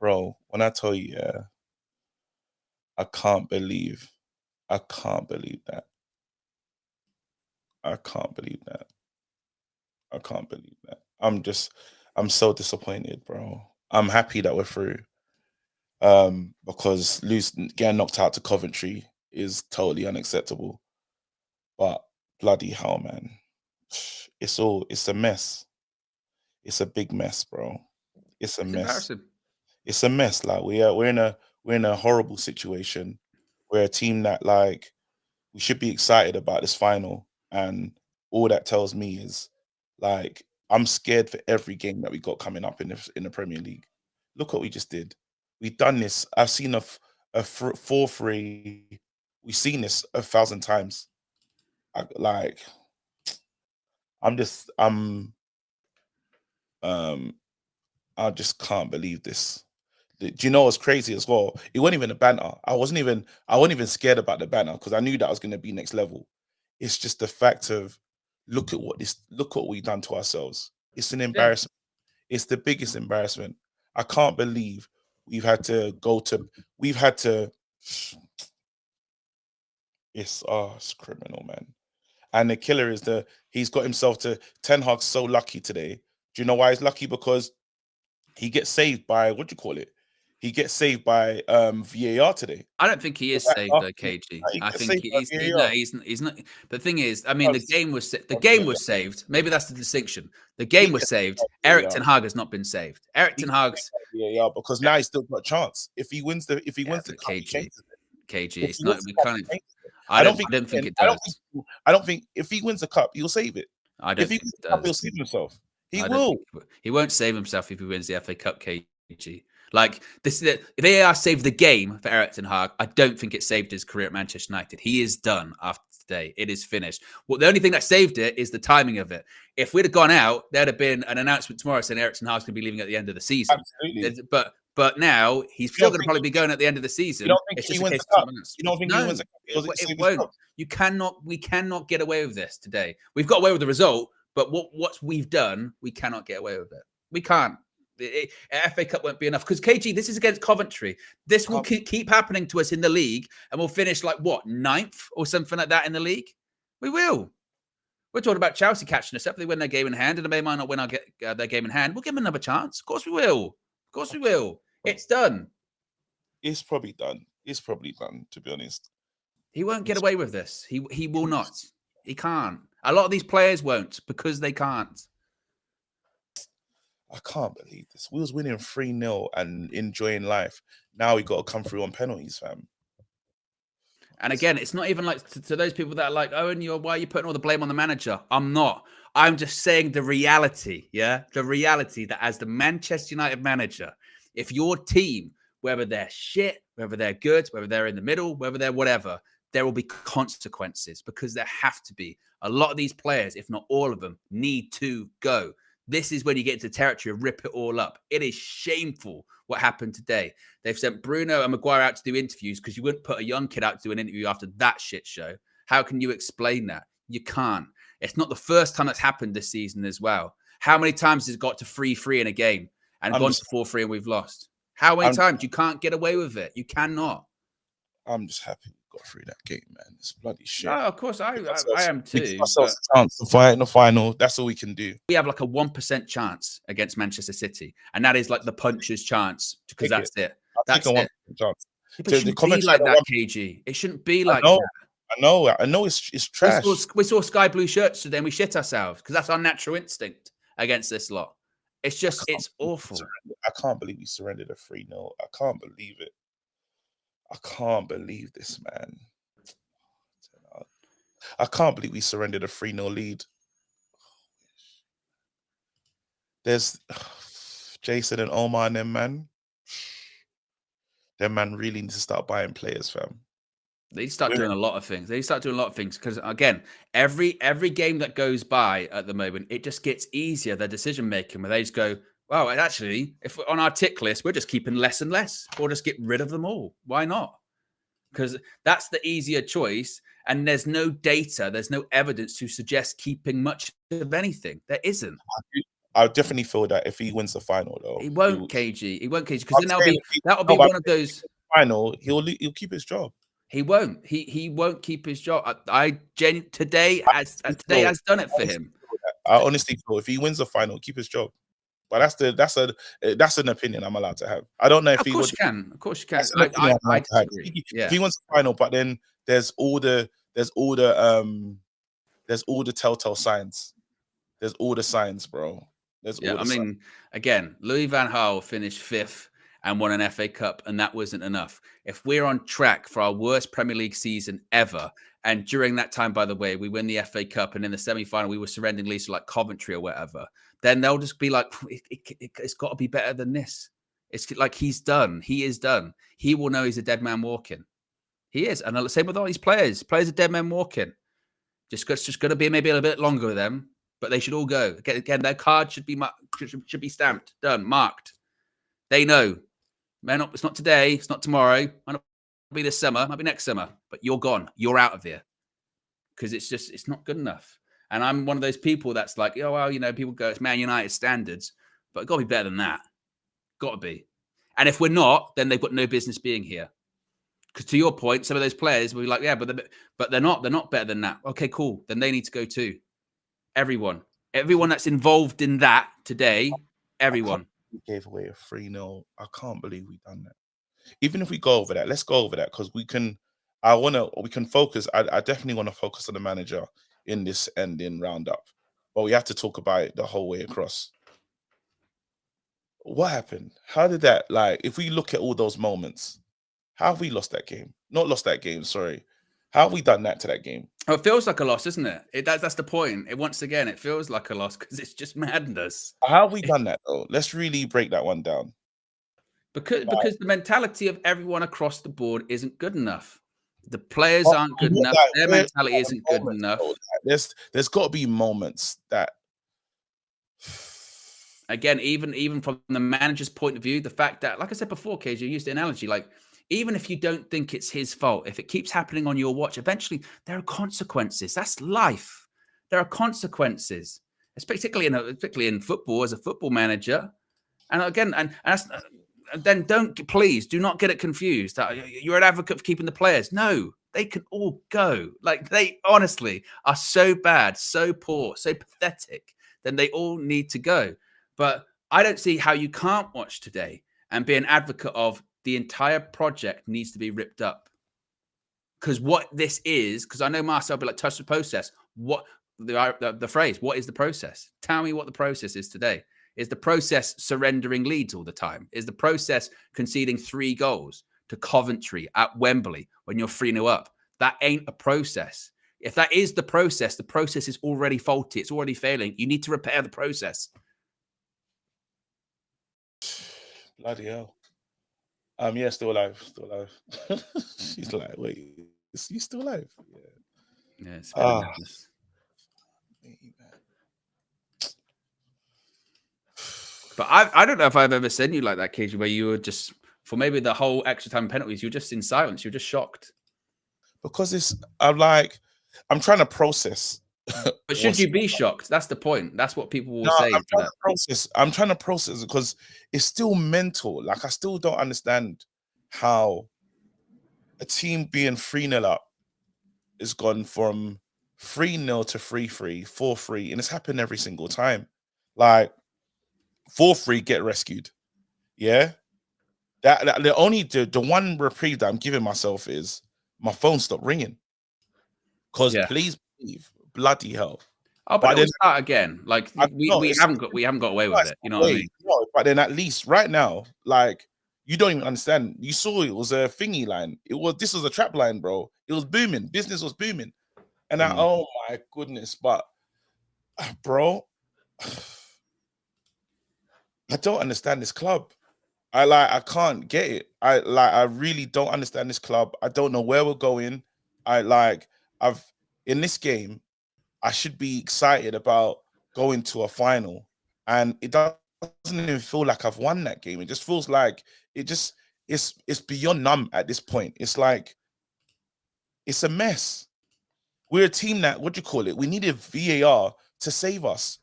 bro, when I tell you, yeah, I can't believe, I can't believe that. I can't believe that. I can't believe that. I'm so disappointed, bro. I'm happy that we're through. Because getting knocked out to Coventry is totally unacceptable. But bloody hell, man, it's a mess. It's a big mess, bro. It's a It's mess. embarrassing. It's a mess. Like we're in a horrible situation. We're a team that like we should be excited about this final, and all that tells me is like I'm scared for every game that we got coming up in the Premier League. Look what we just did. We've done this. I've seen a 4-3. We've seen this 1,000 times. Like I'm just um I just can't believe this. Do you know what's crazy as well? It wasn't even a banter. I wasn't even scared about the banter because I knew that was going to be next level. It's just the fact of look what we've done to ourselves. It's an Yeah. embarrassment. It's the biggest embarrassment. I can't believe we've had to go to we've had to it's criminal, man. And the killer is he's got himself to Ten Hag's so lucky today. Do you know why he's lucky? Because he gets saved by what do you call it? He gets saved by VAR today. I don't think he is That saved though, afternoon, KG. he I gets think saved by no, VAR. he's not. But the thing is, I mean, the Does. game was the Oh, game yeah, was yeah. saved. Maybe that's the distinction. The He game was gets saved saved. by Eric VAR. Ten Hag has not been saved. Eric He Ten gets Hag's saved by VAR because now he's still got a chance. If he wins the but cup, he KG, changes it. KG. If It's he not. wins the We cup, kind he of. changes it. I don't think I don't think it I does. don't think if he wins the cup, he'll save it. I If don't he think wins it the cup, does. he'll save himself. He I don't will. think he won't save himself if he wins the FA Cup, KG. Like this, if VAR saved the game for Eric Ten Hag, I don't think it saved his career at Manchester United. He is done after today. It is finished. Well, the only thing that saved it is the timing of it. If we'd have gone out, there'd have been an announcement tomorrow saying Eric Ten Hag's going to be leaving at the end of the season. Absolutely. But now he's You still don't going to think probably be going at the end of the you season. don't think It's if he just a wins case the of cup? someone else. You don't think if he wins No, the cup because it it saves his won't. job? You cannot. We cannot get away with this today. We've got away with the result, but what we've done, we cannot get away with it. We can't. FA Cup won't be enough because KG. This is against Coventry. This will keep happening to us in the league, and we'll finish like what 9th or something like that in the league. We will. We're talking about Chelsea catching us up. They win their game in hand, and they might not win their game in hand. We'll give them another chance. Of course we will. Of course we will. It's done. It's probably done. It's probably done, to be honest. He won't get away with this. He will not. He can't. A lot of these players won't because they can't. I can't believe this. We was winning 3-0 and enjoying life. Now we got to come through on penalties, fam. And again, it's not even like to those people that are like, Owen, why are you putting all the blame on the manager? I'm not. I'm just saying the reality, yeah? The reality that as the Manchester United manager, if your team, whether they're shit, whether they're good, whether they're in the middle, whether they're whatever, there will be consequences because there have to be. A lot of these players, if not all of them, need to go. This is when you get into territory of rip it all up. It is shameful what happened today. They've sent Bruno and Maguire out to do interviews because you wouldn't put a young kid out to do an interview after that shit show. How can you explain that? You can't. It's not the first time that's happened this season as well. How many times has it got to 3-3 in a game and gone to 4-3 and we've lost? How many times? You can't get away with it. You cannot. I'm just happy we got through that game, man. It's bloody shit. No, of course, I am too. We give ourselves a chance to fight in the final. That's all we can do. We have like a 1% chance against Manchester City, and that is like the puncher's chance because that's it. That's it. Chance. It shouldn't be like that, KG. It shouldn't be like that. I know. It's trash. We saw sky blue shirts today, and we shit ourselves because that's our natural instinct against this lot. It's just, it's awful. I can't believe we surrendered a 3-0. I can't believe it. I can't believe this, man. I can't believe we surrendered a 3-0 lead. There's Jason and Omar and them, man. Them man really need to start buying players, fam. They start doing a lot of things. They start doing a lot of things because, again, every game that goes by at the moment, it just gets easier, their decision making, where they just go, well, actually, if we're on our tick list, we're just keeping less and less, or just get rid of them all. Why not? Because that's the easier choice. And there's no data, there's no evidence to suggest keeping much of anything. There isn't. I definitely feel that if he wins the final, though, He won't, KG. He won't, KG, because I'm then saying that'll be one of those. Final, he'll keep his job. He won't. He won't keep his job. Today has done it for him. I honestly feel if he wins the final, keep his job. But that's an opinion I'm allowed to have. I don't know if he would. Of course you can. I disagree. If he wins the final, but then there's all the telltale signs. There's all the signs, bro. Again, Louis van Gaal finished 5th and won an FA Cup, and that wasn't enough. If we're on track for our worst Premier League season ever, and during that time, by the way, we win the FA Cup, and in the semi-final we were surrendering leads to like Coventry or whatever, then they'll just be like, it's got to be better than this. It's like he's done. He is done. He will know he's a dead man walking. He is. And the same with all these players. Players are dead men walking. It's just going to be maybe a little bit longer with them, but they should all go. Again, their card should be stamped, done, marked. They know. Man, it's not today. It's not tomorrow. Might not be this summer. Might be next summer. But you're gone. You're out of here. Because it's not good enough. And I'm one of those people that's like, oh, well, people go, it's Man United standards. But it's got to be better than that. Got to be. And if we're not, then they've got no business being here. Because to your point, some of those players will be like, yeah, but they're not better than that. Okay, cool. Then they need to go too. Everyone that's involved in that today, everyone. We gave away a 3-0. I can't believe we've done that. Even if we go over that, let's go over that because we can focus. I definitely want to focus on the manager in this ending roundup, but we have to talk about it the whole way across. What happened? How did that, if we look at all those moments, how have we lost that game? Not lost that game, sorry. How have we done that to that game? Oh, it feels like a loss, isn't it? That's the point. Once again, it feels like a loss because it's just madness. How have we done that, though? Let's really break that one down. Because the mentality of everyone across the board isn't good enough. The players aren't good enough. Their mentality isn't good enough. There's got to be moments that... Again, even from the manager's point of view, the fact that, like I said before, KJ, you used the analogy, even if you don't think it's his fault, if it keeps happening on your watch, eventually there are consequences. That's life. There are consequences, particularly in football as a football manager. And again, then please do not get it confused. You're an advocate for keeping the players. No, they can all go. They honestly are so bad, so poor, so pathetic. Then they all need to go. But I don't see how you can't watch today and be an advocate of the entire project needs to be ripped up. Because what this is, because I know Marcel will be like, touch the process. What the phrase, what is the process? Tell me what the process is today. Is the process surrendering leads all the time? Is the process conceding 3 goals to Coventry at Wembley when you're 3-0 up? That ain't a process. If that is the process is already faulty. It's already failing. You need to repair the process. Bloody hell. Yeah, still alive. She's like, wait, is he still alive? Yeah, it's madness. But I don't know if I've ever seen you like that, KJ, where you were just, for maybe the whole extra time penalties, you're just in silence. You're just shocked. Because I'm trying to process. But should you be shocked? That's the point. That's what people will say. I'm trying to process because it's still mental. I still don't understand how a team being 3-0 up is gone from 3-0 to 3-3, 4-3, and it's happened every single time. 4-3 get rescued. Yeah. That the one reprieve that I'm giving myself is my phone stopped ringing. Because please believe, bloody hell. Oh, but it'll start again. We haven't got away with it. You know what I mean? No, but then at least right now, you don't even understand. You saw it was a thingy line. This was a trap line, bro. It was booming. Business was booming. And oh my goodness, but bro, I don't understand this club. I can't get it. I really don't understand this club. I don't know where we're going. In this game, I should be excited about going to a final, and it doesn't even feel like I've won that game. It just feels like it's beyond numb at this point. It's it's a mess. We're a team that, what do you call it? We needed VAR to save us.